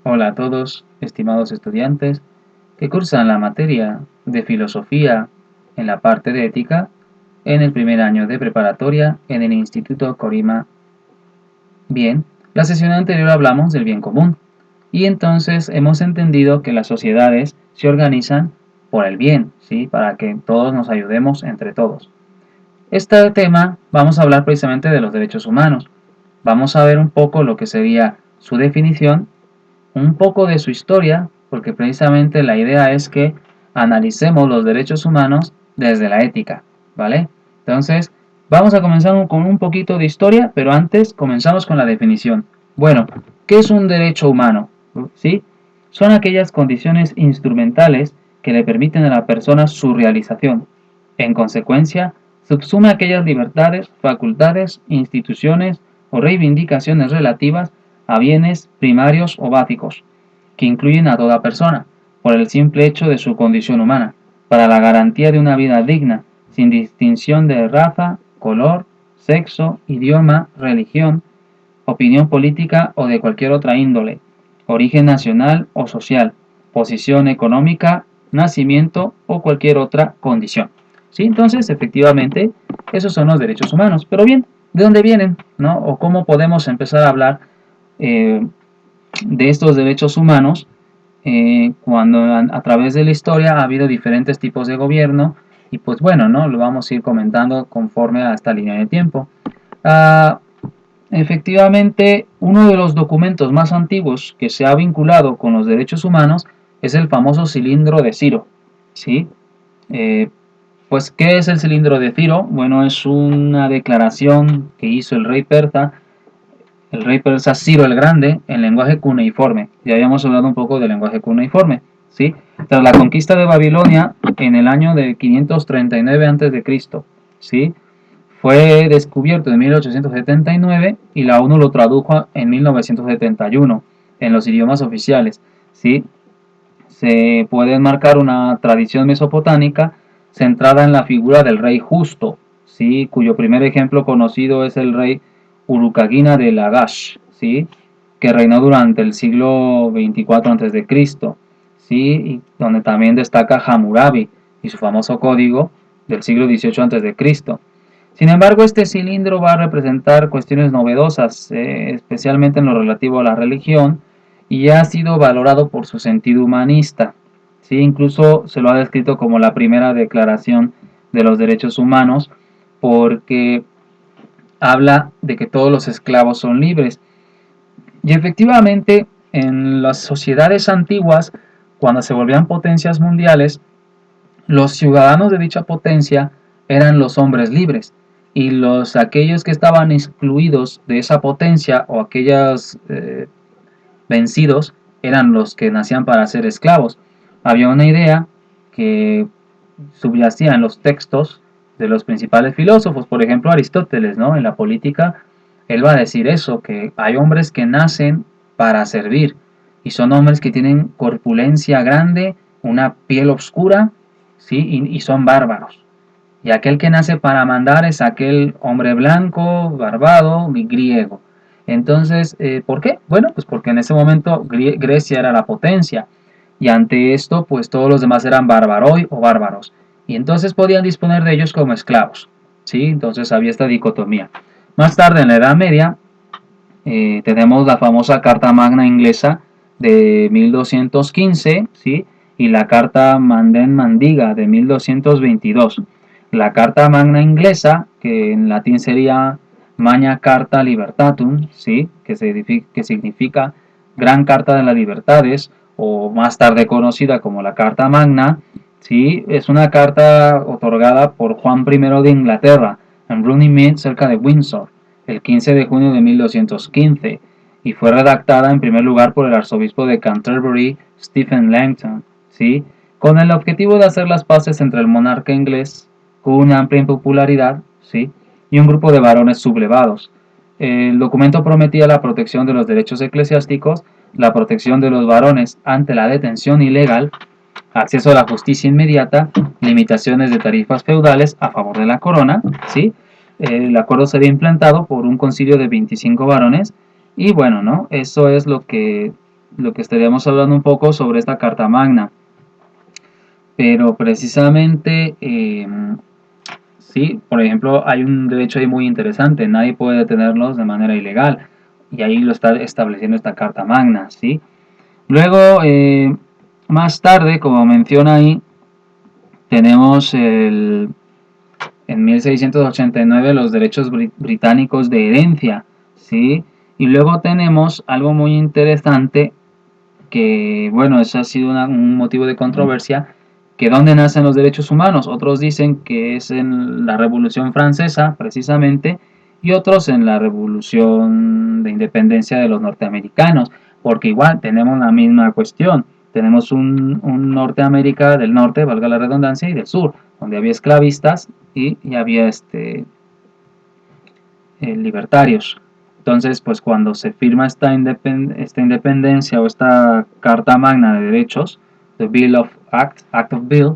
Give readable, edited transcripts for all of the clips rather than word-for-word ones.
Hola a todos, estimados estudiantes que cursan la materia de filosofía en la parte de ética en el primer año de preparatoria en el Instituto Corima. Bien, la sesión anterior hablamos del bien común y entonces hemos entendido que las sociedades se organizan por el bien, ¿sí? Para que todos nos ayudemos entre todos. Este tema vamos a hablar precisamente de los derechos humanos. Vamos a ver un poco lo que sería su definición, un poco de su historia, porque precisamente la idea es que analicemos los derechos humanos desde la ética, ¿vale? Entonces, vamos a comenzar con un poquito de historia, pero antes comenzamos con la definición. Bueno, ¿qué es un derecho humano? ¿Sí? Son aquellas condiciones instrumentales que le permiten a la persona su realización. En consecuencia, subsume aquellas libertades, facultades, instituciones o reivindicaciones relativas a bienes primarios o básicos, que incluyen a toda persona, por el simple hecho de su condición humana, para la garantía de una vida digna, sin distinción de raza, color, sexo, idioma, religión, opinión política o de cualquier otra índole, origen nacional o social, posición económica, nacimiento o cualquier otra condición. ¿Sí? Entonces, efectivamente, esos son los derechos humanos. Pero bien, ¿de dónde vienen? ¿No? ¿O cómo podemos empezar a hablar eh, de estos derechos humanos cuando a través de la historia ha habido diferentes tipos de gobierno? Y pues bueno, ¿no? Lo vamos a ir comentando conforme a esta línea de tiempo. Uh, Efectivamente, uno de los documentos más antiguos que se ha vinculado con los derechos humanos es el famoso cilindro de Ciro, ¿sí? Eh, pues, ¿qué es el cilindro de Ciro? Bueno, es una declaración que hizo el rey persa Ciro el Grande, en lenguaje cuneiforme. Ya habíamos hablado un poco del lenguaje cuneiforme, ¿sí? Tras la conquista de Babilonia en el año de 539 a.C., ¿sí? Fue descubierto en 1879 y la ONU lo tradujo en 1971 en los idiomas oficiales, ¿sí? Se puede enmarcar una tradición mesopotámica centrada en la figura del rey justo, ¿sí? Cuyo primer ejemplo conocido es el rey Urukagina de Lagash, ¿sí? Que reinó durante el siglo 24 a.C., ¿sí? Y donde también destaca Hammurabi y su famoso código del siglo 18 a.C. Sin embargo, este cilindro va a representar cuestiones novedosas, especialmente en lo relativo a la religión, y ha sido valorado por su sentido humanista. ¿Sí? Incluso se lo ha descrito como la primera declaración de los derechos humanos, porque habla de que todos los esclavos son libres. Y efectivamente, en las sociedades antiguas, cuando se volvían potencias mundiales, los ciudadanos de dicha potencia eran los hombres libres y aquellos que estaban excluidos de esa potencia o aquellos vencidos eran los que nacían para ser esclavos. Había una idea que subyacía en los textos de los principales filósofos, por ejemplo Aristóteles, ¿no? En la política, él va a decir eso, que hay hombres que nacen para servir y son hombres que tienen corpulencia grande, una piel oscura, ¿sí? Y son bárbaros. Y aquel que nace para mandar es aquel hombre blanco, barbado y griego. Entonces, ¿por qué? Bueno, pues porque en ese momento Grecia era la potencia y ante esto, pues todos los demás eran barbaroi o bárbaros. Y entonces podían disponer de ellos como esclavos, ¿sí? Entonces había esta dicotomía. Más tarde, en la Edad Media, tenemos la famosa Carta Magna inglesa de 1215, ¿sí? Y la Carta Mandem Mandiga de 1222. La Carta Magna inglesa, que en latín sería Magna Carta Libertatum, ¿sí? Que significa Gran Carta de las Libertades, o más tarde conocida como la Carta Magna, ¿sí? Es una carta otorgada por Juan I de Inglaterra en Runnymede, cerca de Windsor, el 15 de junio de 1215, y fue redactada en primer lugar por el arzobispo de Canterbury, Stephen Langton, ¿sí? Con el objetivo de hacer las paces entre el monarca inglés, con una amplia impopularidad, ¿sí? Y un grupo de varones sublevados. El documento prometía la protección de los derechos eclesiásticos, la protección de los varones ante la detención ilegal, acceso a la justicia inmediata, limitaciones de tarifas feudales a favor de la corona, ¿sí? El acuerdo sería implantado por un concilio de 25 varones y bueno, ¿no? Eso es lo que lo que estaríamos hablando un poco sobre esta Carta Magna. Pero precisamente, sí, por ejemplo, hay un derecho ahí muy interesante, nadie puede detenerlos de manera ilegal, y ahí lo está estableciendo esta Carta Magna, ¿sí? Luego, más tarde, como menciona ahí, tenemos en 1689 los derechos británicos de herencia, ¿sí? Y luego tenemos algo muy interesante que, bueno, eso ha sido un motivo de controversia, que dónde nacen los derechos humanos. Otros dicen que es en la Revolución Francesa, precisamente, y otros en la Revolución de Independencia de los norteamericanos, porque igual tenemos la misma cuestión. Tenemos un Norteamérica del norte, valga la redundancia, y del sur, donde había esclavistas y había libertarios. Entonces, pues cuando se firma esta independencia o esta Carta Magna de Derechos, the Bill of Act of Bill,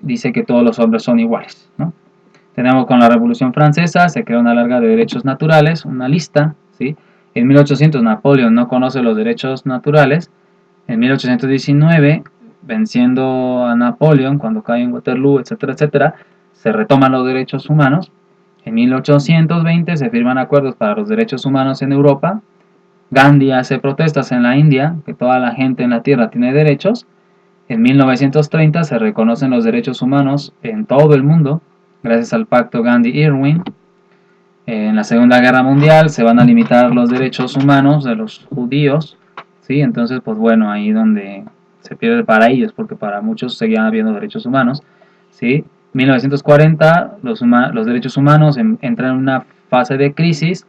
dice que todos los hombres son iguales, ¿no? Tenemos con la Revolución Francesa, se crea una larga de derechos naturales, una lista, ¿sí? En 1800 Napoleón no conoce los derechos naturales. En 1819, venciendo a Napoleón cuando cae en Waterloo, etcétera, etcétera, se retoman los derechos humanos. En 1820 se firman acuerdos para los derechos humanos en Europa. Gandhi hace protestas en la India, que toda la gente en la tierra tiene derechos. En 1930 se reconocen los derechos humanos en todo el mundo, gracias al pacto Gandhi-Irwin. En la Segunda Guerra Mundial se van a limitar los derechos humanos de los judíos, ¿sí? Entonces, pues bueno, ahí donde se pierde para ellos, porque para muchos seguían habiendo derechos humanos, ¿sí? 1940 los derechos humanos entran en una fase de crisis,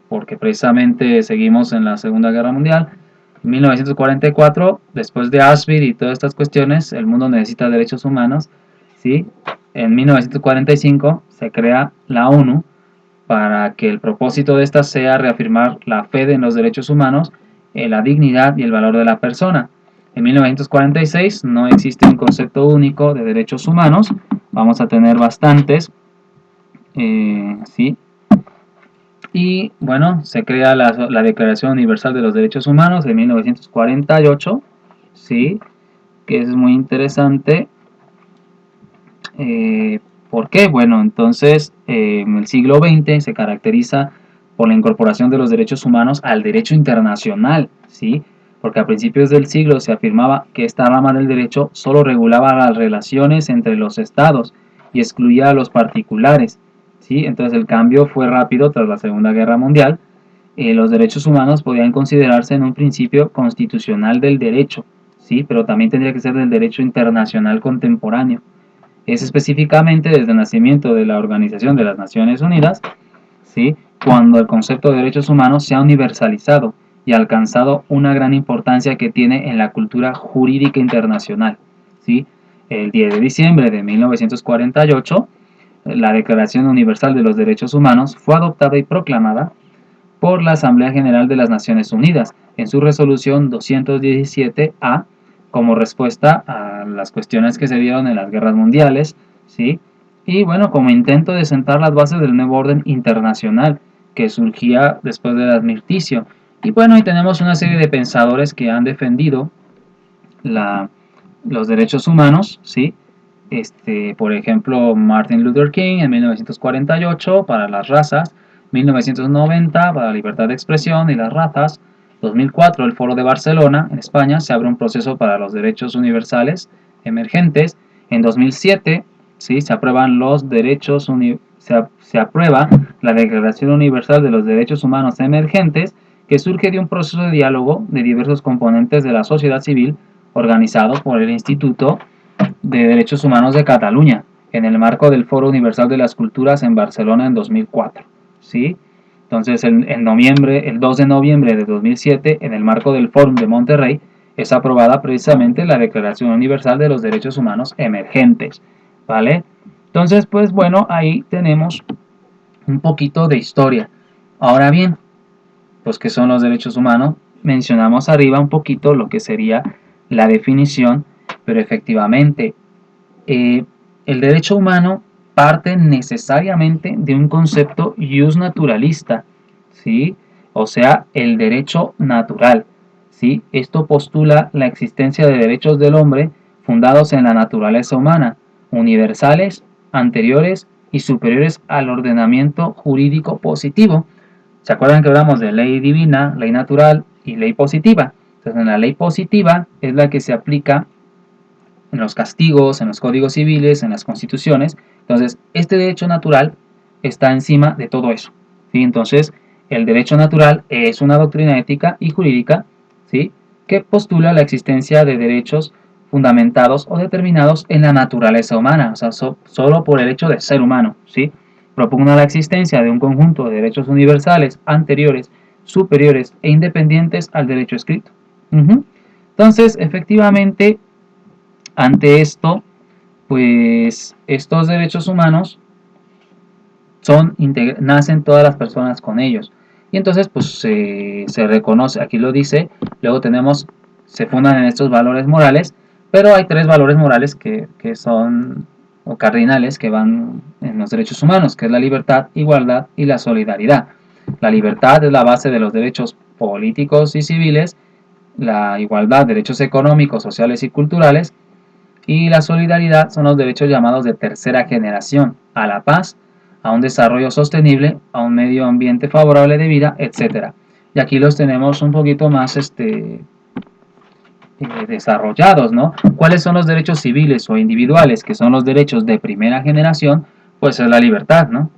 porque precisamente seguimos en la Segunda Guerra Mundial. En 1944, después de Auschwitz y todas estas cuestiones, el mundo necesita derechos humanos, ¿sí? En 1945 se crea la ONU, para que el propósito de esta sea reafirmar la fe en los derechos humanos, la dignidad y el valor de la persona. En 1946 no existe un concepto único de derechos humanos, vamos a tener bastantes, ¿sí? Y bueno, se crea la Declaración Universal de los Derechos Humanos en 1948, ¿sí? Que es muy interesante. ¿Por qué? Bueno, entonces en el siglo XX se caracteriza por la incorporación de los derechos humanos al derecho internacional, ¿sí? Porque a principios del siglo se afirmaba que esta rama del derecho solo regulaba las relaciones entre los estados y excluía a los particulares, ¿sí? Entonces el cambio fue rápido tras la Segunda Guerra Mundial. Los derechos humanos podían considerarse en un principio constitucional del derecho, ¿sí? Pero también tendría que ser del derecho internacional contemporáneo. Es específicamente desde el nacimiento de la Organización de las Naciones Unidas, ¿sí? Cuando el concepto de derechos humanos se ha universalizado y alcanzado una gran importancia que tiene en la cultura jurídica internacional, ¿sí? El 10 de diciembre de 1948, la Declaración Universal de los Derechos Humanos fue adoptada y proclamada por la Asamblea General de las Naciones Unidas en su resolución 217A, como respuesta a las cuestiones que se dieron en las guerras mundiales, ¿sí? Y bueno, como intento de sentar las bases del nuevo orden internacional que surgía después del armisticio. Y bueno, y tenemos una serie de pensadores que han defendido los derechos humanos, ¿sí? Por ejemplo, Martin Luther King en 1948 para las razas, 1990 para la libertad de expresión y las razas, 2004 el Foro de Barcelona en España se abre un proceso para los derechos universales emergentes, en 2007 ¿sí? Se aprueban los derechos se aprueba la Declaración Universal de los Derechos Humanos Emergentes, que surge de un proceso de diálogo de diversos componentes de la sociedad civil organizado por el Instituto de Derechos Humanos de Cataluña, en el marco del Foro Universal de las Culturas en Barcelona en 2004. ¿Sí? Entonces, el 2 de noviembre de 2007, en el marco del Fórum de Monterrey, es aprobada precisamente la Declaración Universal de los Derechos Humanos Emergentes. ¿Vale? Entonces, pues bueno, ahí tenemos un poquito de historia. Ahora bien, pues ¿qué son los derechos humanos? Mencionamos arriba un poquito lo que sería la definición, pero efectivamente el derecho humano parte necesariamente de un concepto jus naturalista, ¿sí? O sea, el derecho natural, ¿sí? Esto postula la existencia de derechos del hombre fundados en la naturaleza humana, universales, anteriores y superiores al ordenamiento jurídico positivo. ¿Se acuerdan que hablamos de ley divina, ley natural y ley positiva? Entonces, la ley positiva es la que se aplica en los castigos, en los códigos civiles, en las constituciones. Entonces, este derecho natural está encima de todo eso, ¿sí? Entonces, el derecho natural es una doctrina ética y jurídica, ¿sí?, que postula la existencia de derechos fundamentados o determinados en la naturaleza humana, o sea, solo por el hecho de ser humano, ¿sí? Propugna la existencia de un conjunto de derechos universales, anteriores, superiores e independientes al derecho escrito. Entonces, efectivamente, ante esto, pues estos derechos humanos nacen todas las personas con ellos. Y entonces, pues se reconoce, aquí lo dice, luego se fundan en estos valores morales, pero hay 3 valores morales que son, o cardinales, que van en los derechos humanos, que es la libertad, igualdad y la solidaridad. La libertad es la base de los derechos políticos y civiles, la igualdad, derechos económicos, sociales y culturales, y la solidaridad son los derechos llamados de tercera generación, a la paz, a un desarrollo sostenible, a un medio ambiente favorable de vida, etc. Y aquí los tenemos un poquito más desarrollados, ¿no? ¿Cuáles son los derechos civiles o individuales, que son los derechos de primera generación? Pues es la libertad, ¿no?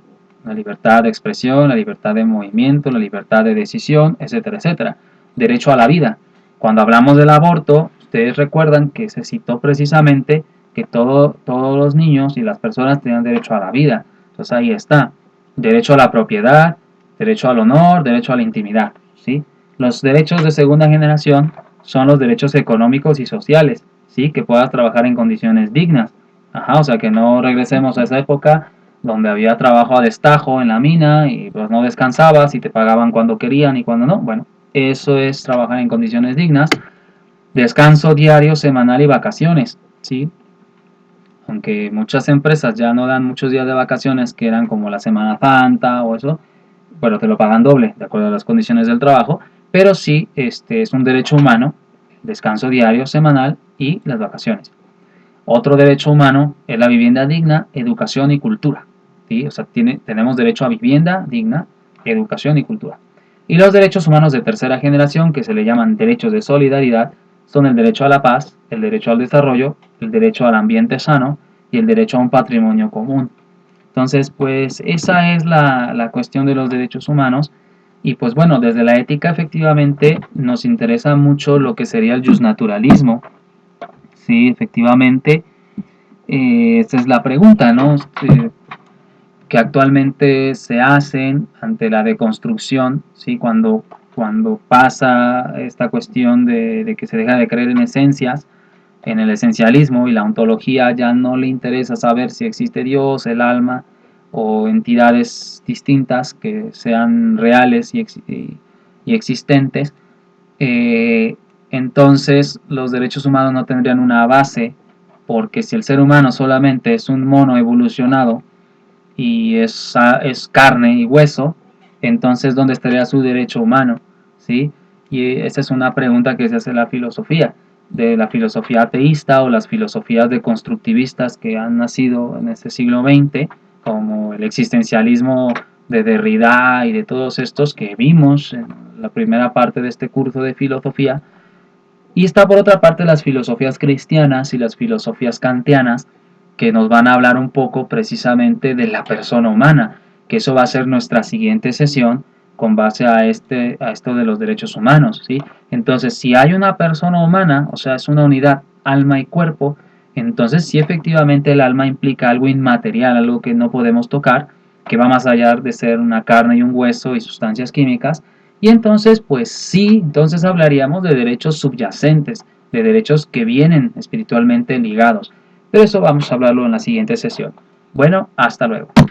La libertad de expresión, la libertad de movimiento, la libertad de decisión, etcétera, etcétera. Derecho a la vida. Cuando hablamos del aborto, ustedes recuerdan que se citó precisamente que todos los niños y las personas tenían derecho a la vida. Entonces ahí está. Derecho a la propiedad, derecho al honor, derecho a la intimidad, ¿sí? Los derechos de segunda generación son los derechos económicos y sociales, ¿sí? Que puedas trabajar en condiciones dignas. Ajá, o sea, que no regresemos a esa época donde había trabajo a destajo en la mina y pues no descansabas y te pagaban cuando querían y cuando no. Bueno, eso es trabajar en condiciones dignas. Descanso diario, semanal y vacaciones, ¿sí? Aunque muchas empresas ya no dan muchos días de vacaciones, que eran como la Semana Santa o eso, pero te lo pagan doble, de acuerdo a las condiciones del trabajo, pero sí, es un derecho humano, descanso diario, semanal y las vacaciones. Otro derecho humano es la vivienda digna, educación y cultura, ¿sí? O sea, tenemos derecho a vivienda digna, educación y cultura. Y los derechos humanos de tercera generación, que se le llaman derechos de solidaridad, son el derecho a la paz, el derecho al desarrollo, el derecho al ambiente sano y el derecho a un patrimonio común. Entonces, pues esa es la cuestión de los derechos humanos. Y pues bueno, desde la ética efectivamente nos interesa mucho lo que sería el justnaturalismo. Sí, efectivamente, esta es la pregunta, ¿no? Que actualmente se hacen ante la deconstrucción, ¿sí? Cuando pasa esta cuestión de que se deja de creer en esencias, en el esencialismo, y la ontología ya no le interesa saber si existe Dios, el alma o entidades distintas que sean reales y existentes. Entonces los derechos humanos no tendrían una base, porque si el ser humano solamente es un mono evolucionado y es carne y hueso, entonces ¿dónde estaría su derecho humano? ¿Sí? Y esa es una pregunta que se hace de la filosofía ateísta o las filosofías deconstructivistas que han nacido en este siglo XX, como el existencialismo de Derrida y de todos estos que vimos en la primera parte de este curso de filosofía. Y está por otra parte las filosofías cristianas y las filosofías kantianas, que nos van a hablar un poco precisamente de la persona humana, que eso va a ser nuestra siguiente sesión con base a esto de los derechos humanos, ¿sí? Entonces, si hay una persona humana, o sea, es una unidad alma y cuerpo, entonces sí, efectivamente el alma implica algo inmaterial, algo que no podemos tocar, que va más allá de ser una carne y un hueso y sustancias químicas. Y entonces, pues sí, entonces hablaríamos de derechos subyacentes, de derechos que vienen espiritualmente ligados. Pero eso vamos a hablarlo en la siguiente sesión. Bueno, hasta luego.